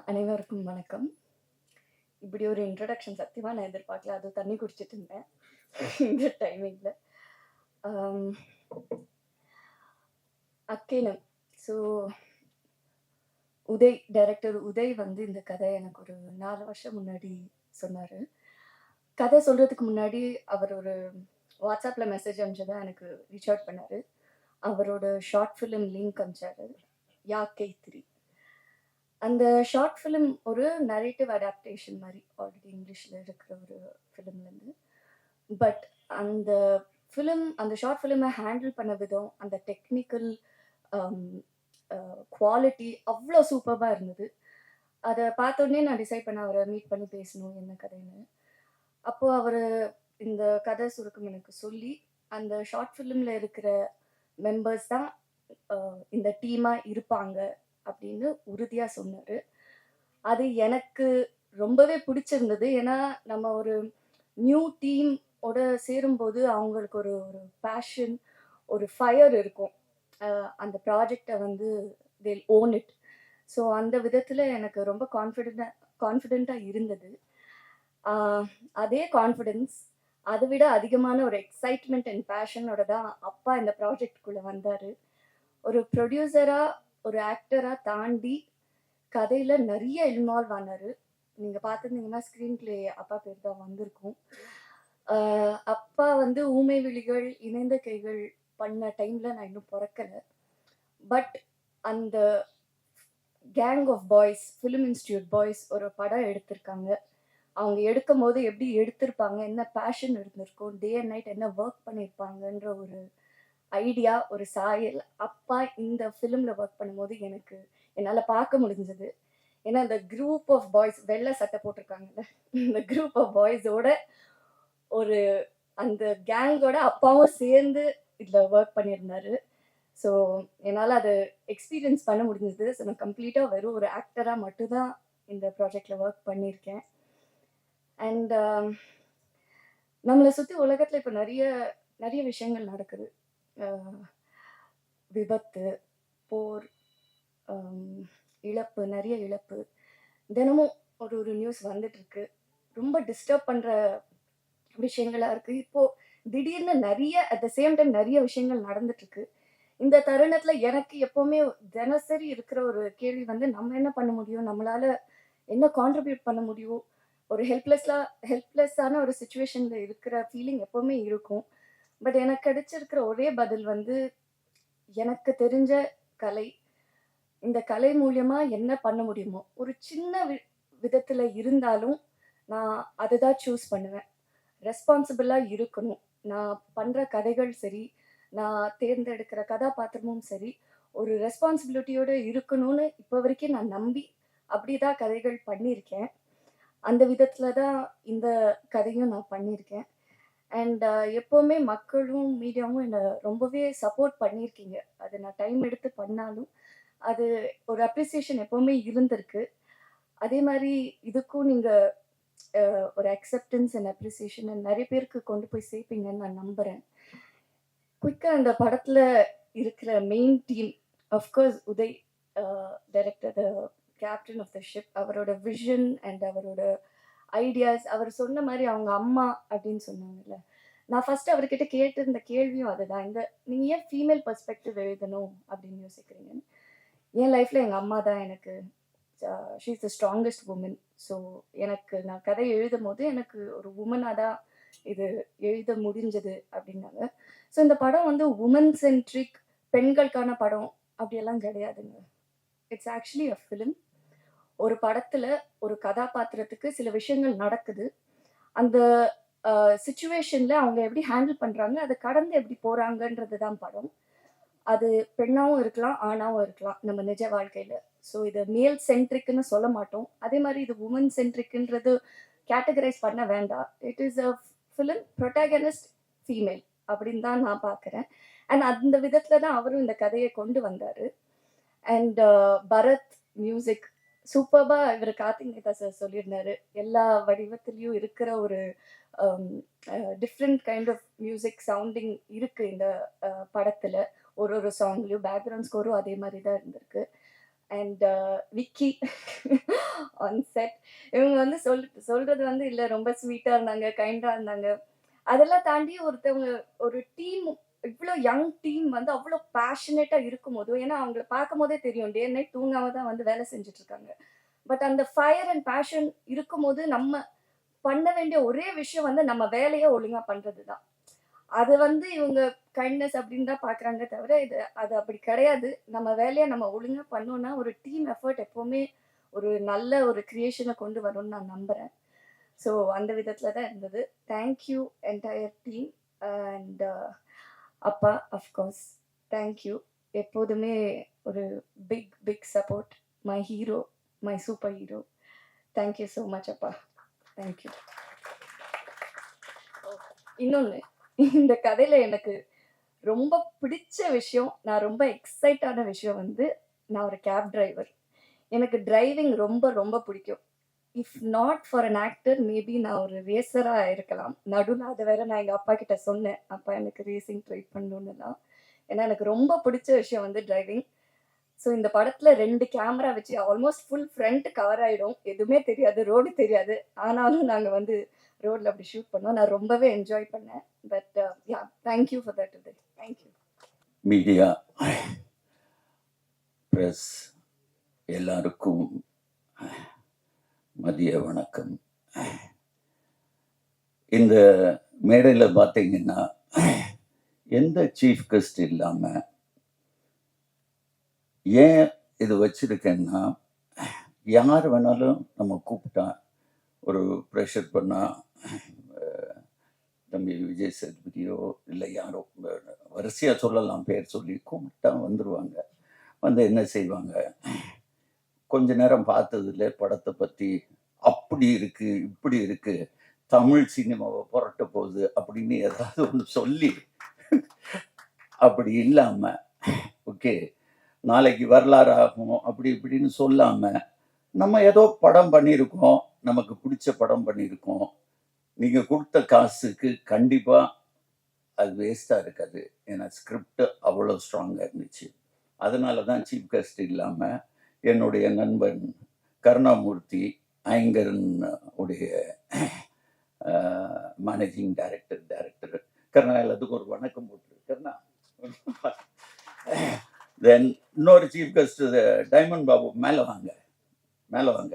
அனைவருக்கும் வணக்கம். இப்படி ஒரு இன்ட்ரோடக்ஷன் சத்தியமா நான் எதிர்பார்க்கல. அதுவும் தண்ணி குடிச்சிட்டு இருந்தேன் இந்த டைமிங்ல. அக்கேனம். ஸோ டைரக்டர் உதய் வந்து இந்த கதை எனக்கு ஒரு 4 வருஷம் முன்னாடி சொன்னார். கதை சொல்கிறதுக்கு முன்னாடி அவர் ஒரு வாட்ஸ்அப்பில் மெசேஜ் அனுப்பிச்சு தான் எனக்கு ரீச் அவுட் பண்ணார். அவரோட ஷார்ட் ஃபிலிம் லிங்க் அனுப்பிச்சாரு, யாக்கை 3. அந்த ஷார்ட் ஃபிலிம் ஒரு நரேட்டிவ் அடாப்டேஷன் மாதிரி ஆல்ரெடி இங்கிலீஷில் இருக்கிற ஒரு ஃபிலிம்லேருந்து. பட் அந்த அந்த ஷார்ட் ஃபிலிமை ஹேண்டில் பண்ண விதம், அந்த டெக்னிக்கல் குவாலிட்டி அவ்வளோ சூப்பராக இருந்தது. அதை பார்த்தோன்னே நான் டிசைட் பண்ண அவரை மீட் பண்ணி பேசணும் என்ன கதைன்னு. அப்போது அவர் இந்த கதை சுருக்கம் எனக்கு சொல்லி, அந்த ஷார்ட் ஃபிலிமில் இருக்கிற மெம்பர்ஸ் தான் இந்த டீமாக இருப்பாங்க அப்படின்னு உறுதியாக சொன்னார். அது எனக்கு ரொம்பவே பிடிச்சிருந்தது. ஏன்னா நம்ம ஒரு நியூ டீமோட சேரும்போது அவங்களுக்கு ஒரு ஒரு பேஷன், ஒரு ஃபயர் இருக்கும். அந்த ப்ராஜெக்டை வந்து they'll own it. ஸோ அந்த விதத்தில் எனக்கு ரொம்ப கான்ஃபிடெண்ட்டாக இருந்தது. அதே கான்ஃபிடென்ஸ், அதை விட அதிகமான ஒரு எக்ஸைட்மெண்ட் அண்ட் பேஷனோட தான் அப்பா இந்த ப்ராஜெக்டுக்குள்ளே வந்தார். ஒரு ப்ரொடியூசராக, ஒரு ஆக்டராக தாண்டி கதையில் நிறைய இன்வால்வ் ஆனார். நீங்கள் பார்த்துருந்தீங்கன்னா ஸ்க்ரீன் பிளே அப்பா பேர் தான் வந்திருக்கும். அப்பா வந்து ஊமை விழிகள், இணைந்த கைகள் பண்ண டைமில் நான் இன்னும் பிறக்கலை. பட் அந்த gang of boys, film institute boys ஒரு படம் எடுத்திருக்காங்க. அவங்க எடுக்கும் போது எப்படி எடுத்திருப்பாங்க, என்ன பேஷன் இருந்திருக்கும், டே அண்ட் நைட் என்ன ஒர்க் பண்ணியிருப்பாங்கன்ற ஒரு ஐடியா, ஒரு சாயல் அப்பா இந்த ஃபிலிமில் ஒர்க் பண்ணும்போது என்னால் பார்க்க முடிஞ்சது. ஏன்னா இந்த குரூப் ஆஃப் பாய்ஸ், வெள்ளை சட்டை போட்டிருக்காங்கல்ல, இந்த குரூப் ஆஃப் பாய்ஸோட ஒரு அந்த கேங்கோட அப்பாவும் சேர்ந்து இதில் ஒர்க் பண்ணியிருந்தாரு. ஸோ என்னால் அதை எக்ஸ்பீரியன்ஸ் பண்ண முடிஞ்சது. ஸோ நான் கம்ப்ளீட்டாக வெறும் ஒரு ஆக்டராக மட்டும்தான் இந்த ப்ராஜெக்டில் ஒர்க் பண்ணியிருக்கேன். அண்ட் நம்மளை சுற்றி உலகத்தில் இப்போ நிறைய விஷயங்கள் நடக்குது. விபத்து, போர், இழப்பு, நிறைய இழப்பு, தினமும் ஒரு நியூஸ் வந்துட்டுருக்கு. ரொம்ப டிஸ்டர்ப் பண்ணுற விஷயங்களாக இருக்குது. இப்போது திடீர்னு அட் த சேம் டைம் நிறைய விஷயங்கள் நடந்துட்டுருக்கு. இந்த தருணத்தில் எனக்கு எப்போவுமே தினசரி இருக்கிற ஒரு கேள்வி வந்து, நம்ம என்ன பண்ண முடியும், நம்மளால் என்ன கான்ட்ரிபியூட் பண்ண முடியும். ஒரு ஹெல்ப்லெஸ்ஸான ஒரு சுச்சுவேஷனில் இருக்கிற ஃபீலிங் எப்போவுமே இருக்கும். பட் எனக்கு கிடைச்சிருக்கிற ஒரே பதில் வந்து, எனக்கு தெரிஞ்ச கலை, இந்த கலை மூலியமாக என்ன பண்ண முடியுமோ, ஒரு சின்ன விதத்தில் இருந்தாலும் நான் அதை தான் சூஸ் பண்ணுவேன். ரெஸ்பான்சிபிளாக இருக்கணும். நான் பண்ணுற கதைகள் சரி, நான் தேர்ந்தெடுக்கிற கதாபாத்திரமும் சரி, ஒரு ரெஸ்பான்சிபிலிட்டியோடு இருக்கணும்னு இப்போ வரைக்கும் நான் நம்பி அப்படி தான் கதைகள் பண்ணியிருக்கேன். அந்த விதத்தில் தான் இந்த கதையும் நான் பண்ணியிருக்கேன். அண்ட் எப்போவுமே மக்களும் மீடியாவும் என்னை ரொம்பவே சப்போர்ட் பண்ணியிருக்கீங்க. அது நான் டைம் எடுத்து பண்ணாலும் அது ஒரு அப்ரிசியேஷன் எப்போவுமே இருந்திருக்கு. அதே மாதிரி இதுக்கும் நீங்கள் ஒரு அக்செப்டன்ஸ் அண்ட் அப்ரிசியேஷன் நிறைய பேருக்கு கொண்டு போய் சேர்ப்பீங்கன்னு நான் நம்புகிறேன். குயிக்காக அந்த படத்தில் இருக்கிற main team, of course Uday director, the captain of the ship, அவரோட விஷன் அண்ட் அவரோட ஐடியாஸ். அவர் சொன்ன மாதிரி அவங்க அம்மா அப்படின்னு சொன்னாங்கல்ல, நான் ஃபஸ்ட்டு அவர்கிட்ட கேட்டிருந்த கேள்வியும் அதுதான். நீங்கள் ஏன் ஃபீமேல் பெர்ஸ்பெக்டிவ் எழுதணும் அப்படின்னு யோசிக்கிறீங்கன்னு. என் லைஃப்பில் எங்கள் அம்மா தான் எனக்கு, she is the strongest woman. So நான் கதை எழுதும் போது எனக்கு ஒரு உமனாக தான் இது எழுத முடிஞ்சது அப்படின்னாங்க. ஸோ இந்த படம் வந்து உமன் சென்ட்ரிக், பெண்களுக்கான படம் அப்படியெல்லாம் கிடையாதுங்க. It's actually a film. ஒரு படத்தில் ஒரு கதாபாத்திரத்துக்கு சில விஷயங்கள் நடக்குது. அந்த சுச்சுவேஷனில் அவங்க எப்படி ஹேண்டில் பண்ணுறாங்க, அதை கடந்து எப்படி போகிறாங்கன்றது தான் படம். அது பெண்ணாகவும் இருக்கலாம், ஆணாகவும் இருக்கலாம் நம்ம நிஜ வாழ்க்கையில். ஸோ இது மேல் சென்ட்ரிக்குன்னு சொல்ல மாட்டோம். அதே மாதிரி இது உமன் சென்ட்ரிக்குன்றது கேட்டகரைஸ் பண்ண வேண்டாம். It is a film, protagonist female அப்படின்னு தான் நான் பார்க்குறேன். அண்ட் அந்த விதத்தில் தான் அவரும் இந்த கதையை கொண்டு வந்தார். அண்ட் பரத் மியூசிக் சூப்பராக இவர் கார்த்திக் நேதா சார் சொல்லியிருந்தாரு, எல்லா வடிவத்திலையும் இருக்கிற ஒரு different kind of music sounding இருக்குது இந்த படத்தில். ஒரு சாங்லேயும் பேக்ரவுண்ட் ஸ்கோரும் அதே மாதிரி தான் இருந்திருக்கு. And Vicky on set. இவங்க வந்து சொல்றது வந்து இல்ல ரொம்ப ஸ்வீட்டா இருந்தாங்க, கைண்டா இருந்தாங்க. அதெல்லாம் தாண்டி ஒருத்தவங்க ஒரு டீம் இவ்ளோ யங் டீம் வந்து அவ்ளோ பேஷனேட்டா இருக்கும்போது, ஏன்னா அவங்கள பார்க்கும்போதே தெரியும். டே அண்ட் நைட் தூங்காம தான் வந்து வேலை செஞ்சுட்டு இருக்காங்க. பட் அந்த ஃபயர் அண்ட் பேஷன் இருக்கும்போது, நம்ம பண்ண வேண்டிய ஒரே விஷயம் வந்து நம்ம வேலைய ஒழுங்கா பண்றது தான். அது வந்து இவங்க கைண்ட்னஸ் அப்படின்னு தான் பார்க்குறாங்க தவிர, அது அப்படி கிடையாது. நம்ம வேலைய நம்ம ஒழுங்கா பண்ணோம்னா, ஒரு டீம் எஃபோர்ட் எப்பவுமே ஒரு நல்ல ஒரு கிரியேஷன கொண்டு வரும்னு நான் நம்புறேன். ஸோ அந்த விதத்துல தான் இருந்தது. Thank you entire team and அப்பா அஃப்கோர்ஸ் தேங்க் யூ. எப்போதுமே ஒரு big support. My hero, my super hero. Thank you so much அப்பா. Thank you. இன்னொன்னு, இந்த கதையில எனக்கு ரொம்ப பிடிச்ச விஷயம், நான் ரொம்ப எக்ஸைட்டான விஷயம் வந்து, நான் ஒரு கேப் டிரைவர். எனக்கு டிரைவிங் ரொம்ப ரொம்ப பிடிக்கும். If not for an actor maybe நான் ஒரு ரேசரா இருக்கலாம். நடுவில் அதை வேற நான் எங்கள் அப்பா கிட்ட சொன்னேன். அப்பா எனக்கு ரேசிங் ட்ரை பண்ணணும்னுலாம். ஏன்னா எனக்கு ரொம்ப பிடிச்ச விஷயம் வந்து டிரைவிங். ஸோ இந்த படத்துல 2 கேமரா வச்சு ஆல்மோஸ்ட் ஃபுல் ஃப்ரண்ட் கவர் ஆயிடும். எதுவுமே தெரியாது, ரோடு தெரியாது. ஆனாலும் நாங்கள் வந்து ரோட்ல அப்படி ஷூட் பண்ணோம். நான் ரொம்பவே என்ஜாய் பண்ணேன். But yeah, thank you for that today. Thank you. Media, press எல்லாருக்கும் மதிய வணக்கம். இந்த மேடையில் பார்த்தீங்கன்னா எந்த சீஃப் கெஸ்ட் இல்லாமல் ஏன் இது வச்சிருக்கேன்னா, யார் வேணாலும் நம்ம கூப்பிட்டா ஒரு ப்ரெஷர் பண்ணால் தம்பி விஜய் சேதுபதியோ இல்லை யாரோ வரிசையாக சொல்லலாம், பேர் சொல்லி கூப்பிட்டா வந்துடுவாங்க. வந்து என்ன செய்வாங்க, கொஞ்ச நேரம் பார்த்ததுல படத்தை பற்றி அப்படி இருக்கு இப்படி இருக்கு, தமிழ் சினிமாவை புரட்ட போகுது அப்படின்னு ஏதாவது ஒன்று சொல்லி, அப்படி இல்லாம ஓகே நாளைக்கு வரலாறு ஆகும் அப்படி இப்படின்னு சொல்லாம, நம்ம ஏதோ படம் பண்ணியிருக்கோம், நமக்கு பிடிச்ச படம் பண்ணியிருக்கோம், நீங்க கொடுத்த காசுக்கு கண்டிப்பா அது வேஸ்டா இருக்காது. ஏன்னா ஸ்கிரிப்ட் அவ்வளோ ஸ்ட்ராங்கா இருந்துச்சு. அதனால தான் சீஃப் கெஸ்ட் இல்லாம என்னுடைய நண்பன் கருணாமூர்த்தி, ஐங்கரன் உடைய மேனேஜிங் டைரக்டர் கருணா, எல்லாத்துக்கும் ஒரு வணக்கம் போட்டுரு கருணா. தென் இன்னொரு சீஃப் கெஸ்ட் டைமண்ட் பாபு, மேலே வாங்க மேலே வாங்க,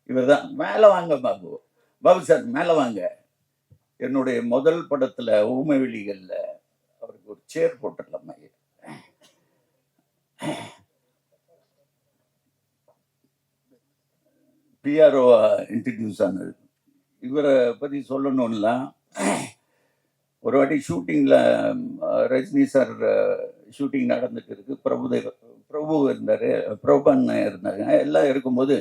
இவர் தான் மேலே வாங்க பாபு, பாபு சார் மேலே வாங்க. என்னுடைய முதல் படத்துல ஊமை வெளிகள்ல அவருக்கு ஒரு சேர் போட்டுடலாமா, பிஆர்ஓ இன்ட்ரடியூஸ் ஆனது. இவரை பற்றி சொல்லணும்னா, ஒரு வாட்டி ஷூட்டிங்கில் ரஜினி சார் ஷூட்டிங் நடந்துட்டு இருக்கு, பிரபு இருந்தார், பிரபன் இருந்தாங்க, எல்லாம் இருக்கும்போது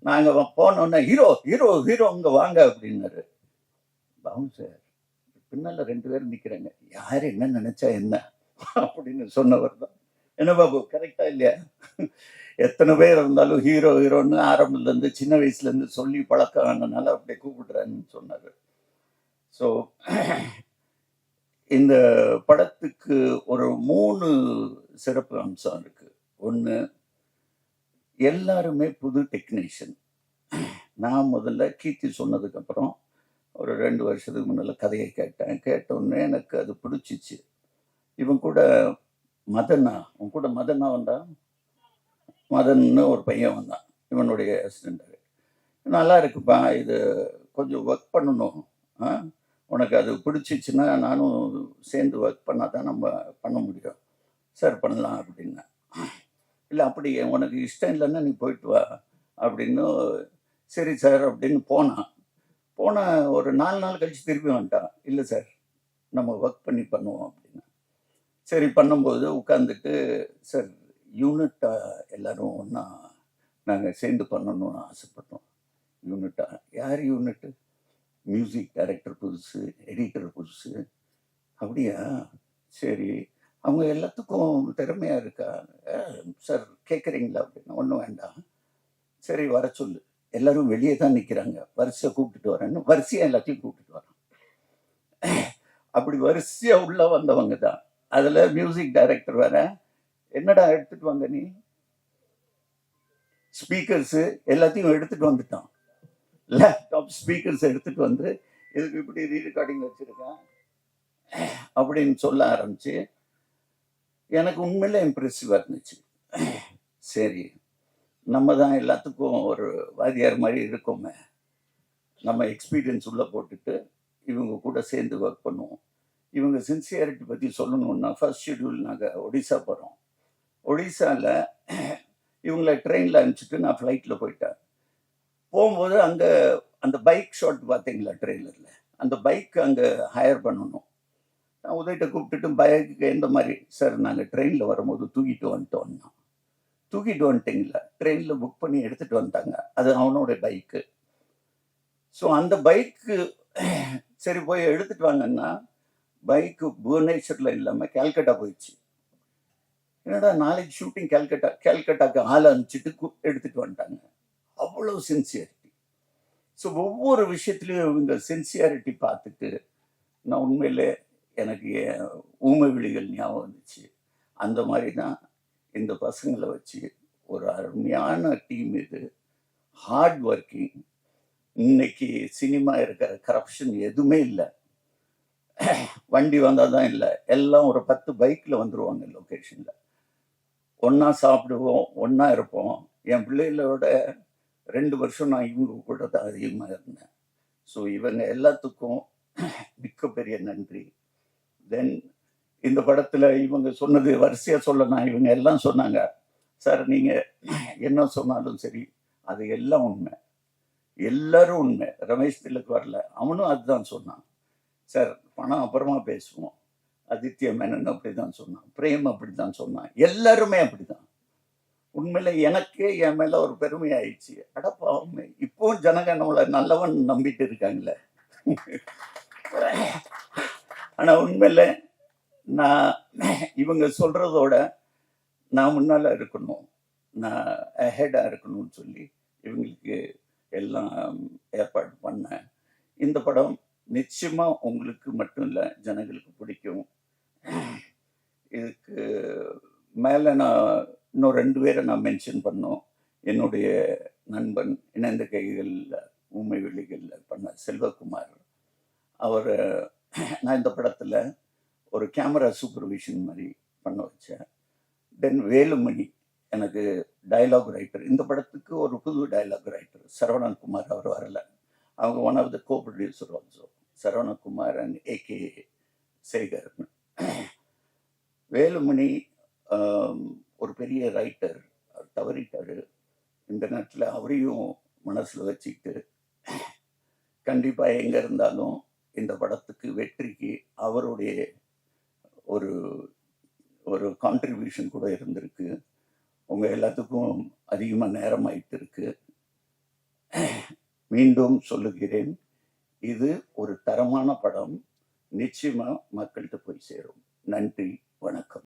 நாங்கள் போனோன்னே ஹீரோ ஹீரோ ஹீரோ இங்கே வாங்க அப்படின்னாரு. பாபு சார் பின்னால 2 பேரும் நிற்கிறாங்க, யார் என்ன நினைச்சா என்ன அப்படின்னு சொன்னவர் தான். என்ன பாபு, கரெக்டா இல்லையா? எத்தனை பேர் இருந்தாலும் ஹீரோ ஹீரோன்னு ஆரம்பத்துலேருந்து சின்ன வயசுலேருந்து சொல்லி பழக்கம் ஆனதுனால அப்படியே கூப்பிடுறேன்னு சொன்னார். ஸோ இந்த படத்துக்கு ஒரு 3 சிறப்பு அம்சம் இருக்கு. ஒன்று, எல்லாருமே புது டெக்னீஷியன். நான் முதல்ல கீர்த்தி சொன்னதுக்கப்புறம் ஒரு 2 வருஷத்துக்கு முன்னால் கதையை கேட்டோன்னே எனக்கு அது பிடிச்சிச்சு. இவன் கூட மதனா வந்தான், மதன்னு ஒரு பையன் வந்தான், இவனுடைய அசிஸ்டண்ட். நல்லா இருக்குப்பா, இது கொஞ்சம் ஒர்க் பண்ணணும், உனக்கு அது பிடிச்சிச்சுன்னா நானும் சேர்ந்து ஒர்க் பண்ணால் தான் நம்ம பண்ண முடியும். சார் பண்ணலாம் அப்படின்னா, இல்லை அப்படி உனக்கு இஷ்டம் இல்லைன்னா நீ போயிட்டு வா அப்படின்னு. சரி சார் அப்படின்னு போனான். ஒரு 4 நாள் கழிச்சு திருப்பி வந்துட்டான். இல்லை சார் நம்ம ஒர்க் பண்ணி பண்ணுவோம் அப்படின்னா. சரி பண்ணும்போது உட்காந்துட்டு, சார் யூனிட்டா எல்லாரும் ஒன்றா நாங்கள் சேர்ந்து பண்ணணும்னு ஆசைப்பட்டோம். யூனிட்டா? யார் யூனிட்டு? மியூசிக் டைரக்டர் புதுசு, எடிட்டர் புதுசு. அப்படியா, சரி அவங்க எல்லாத்துக்கும் திறமையாக இருக்கா சார் கேட்குறீங்களா அப்படின்னா. ஒன்றும் வேண்டாம், சரி வர சொல்லு, எல்லாரும் வெளியே தான் நிற்கிறாங்க, வரிசையாக கூப்பிட்டுட்டு வரேன்னு வரிசையாக எல்லாத்தையும் கூப்பிட்டுட்டு வரேன். அப்படி வரிசையாக உள்ள வந்தவங்க தான். அதில் மியூசிக் டைரக்டர் வேற, என்னடா எடுத்துட்டு வாங்க நீ, ஸ்பீக்கர்ஸு எல்லாத்தையும் எடுத்துகிட்டு வந்துட்டான். லேப்டாப் ஸ்பீக்கர்ஸ் எடுத்துகிட்டு வந்து இதுக்கு இப்படி ரீரெக்கார்டிங் வச்சுருக்கேன் அப்படின்னு சொல்ல ஆரம்பிச்சு எனக்கு உண்மையிலே இம்ப்ரெசிவாக இருந்துச்சு. சரி, நம்ம தான் எல்லாத்துக்கும் ஒரு வாத்தியார் மாதிரி இருக்கோமே, நம்ம எக்ஸ்பீரியன்ஸ் உள்ளே போட்டுட்டு இவங்க கூட சேர்ந்து ஒர்க் பண்ணுவோம். இவங்க சின்சியாரிட்டி பற்றி சொல்லணுன்னா ஃபர்ஸ்ட் ஷெட்யூல் நாங்கள் ஒடிசா போகிறோம். ஒடிசாவில் இவங்கள ட்ரெயினில் அனுப்பிச்சிட்டு நான் ஃப்ளைட்டில் போயிட்டேன். போகும்போது அங்கே அந்த பைக் ஷாட் பார்த்தீங்களா ட்ரெய்லரில், அந்த பைக் அங்கே ஹையர் பண்ணணும். நான் உதயிட்ட கூப்பிட்டுட்டு பைக்கு எந்த மாதிரி, சார் நாங்கள் ட்ரெயினில் வரும்போது தூக்கிட்டு வந்துட்டோம்னா. தூக்கிட்டு வந்துட்டீங்களா? ட்ரெயினில் புக் பண்ணி எடுத்துகிட்டு வந்துட்டாங்க, அது அவனோட பைக்கு. ஸோ அந்த பைக்கு சரி போய் எடுத்துகிட்டு வாங்கன்னா பைக்கு புவனேஸ்வரில் இல்லாமல் கேல்கட்டா போயிடுச்சு. என்னடா நாளைக்கு ஷூட்டிங் கேல்கட்டாக்கு ஆள் அனுப்பிச்சிட்டு எடுத்துகிட்டு வந்துட்டாங்க. அவ்வளோ சின்சியாரிட்டி. ஸோ ஒவ்வொரு விஷயத்துலையும் இவங்க சின்சியாரிட்டி பார்த்துட்டு நான் உண்மையிலே எனக்கு ஊமை விழிகள் ஞாபகம் வந்துச்சு. அந்த மாதிரி தான் இந்த பசங்களை வச்சு ஒரு அருமையான டீம் இது. Hard working. இன்னைக்கு சினிமா இருக்கிற கரப்ஷன் எதுவுமே இல்லை. வண்டி வந்தால் தான் இல்லை, எல்லாம் ஒரு 10 பைக்கில் வந்துடுவாங்க லொக்கேஷனில். ஒன்றா சாப்பிடுவோம், ஒன்றா இருப்போம். என் பிள்ளைகளோட 2 வருஷம் நான் இவங்க கூட தான் அதிகமாக இருந்தேன். ஸோ இவங்க எல்லாத்துக்கும் மிக்க பெரிய நன்றி. தென் இந்த படத்தில் இவங்க சொன்னது வரிசையாக சொல்லணும். இவங்க எல்லாம் சொன்னாங்க, சார் நீங்கள் என்ன சொன்னாலும் சரி அது எல்லாம் உண்மை, எல்லாரும் உண்மை. ரமேஷ் திலக் வரல, அவனும் அதுதான் சொன்னான். சார் பணம் அப்புறமா பேசுவோம். ஆதித்ய மேனன் அப்படி தான் சொன்னான், பிரேம் அப்படி தான் சொன்னான், எல்லாருமே அப்படி தான். உண்மையில எனக்கே என் மேலே ஒரு பெருமை ஆயிடுச்சு. அடப்பாவுமே இப்போ ஜனங்க நம்மளை நல்லவன் நம்பிட்டு இருக்காங்களே. ஆனால் உண்மையில நான் இவங்க சொல்கிறதோட நான் முன்னால் இருக்கணும், நான் அஹெடாக இருக்கணும்னு சொல்லி இவங்களுக்கு எல்லாம் ஏற்பாடு பண்ணேன். இந்த படம் நிச்சயமாக உங்களுக்கு மட்டும் இல்லை, ஜனங்களுக்கு பிடிக்கும். இதுக்கு மேலே நான் இன்னும் 2 பேரை நான் மென்ஷன் பண்ணோம். என்னுடைய நண்பன் இணைந்த கைகளில் ஊமை வெளிகளில் பண்ண செல்வகுமார், அவர் நான் இந்த படத்தில் ஒரு கேமரா சூப்பர்விஷன் மாதிரி பண்ண வச்சேன். தென் வேலுமணி எனக்கு டயலாக் ரைட்டர். இந்த படத்துக்கு ஒரு புது டயலாக் ரைட்டர் சரவணன் குமார், அவர் வரல. அவங்க one of the co producer also, Saravanakumar and AK Sekar. Velumani ஒரு பெரிய ரைட்டர், தவறிட்டார். இந்த நேரத்தில் அவரையும் மனசில் வச்சுக்கிட்டு கண்டிப்பாக எங்கே இருந்தாலும் இந்த படத்துக்கு வெற்றிக்கு அவருடைய ஒரு ஒரு கான்ட்ரிபியூஷன் கூட இருந்திருக்கு. உங்கள் எல்லாத்துக்கும் அதிகமாக நேரம் ஆயிட்டு இருக்கு. மீண்டும் சொல்லுகிறேன், இது ஒரு தரமான படம், நிச்சயமாக மக்கள்கிட்ட போய் சேரும். நன்றி, வணக்கம்.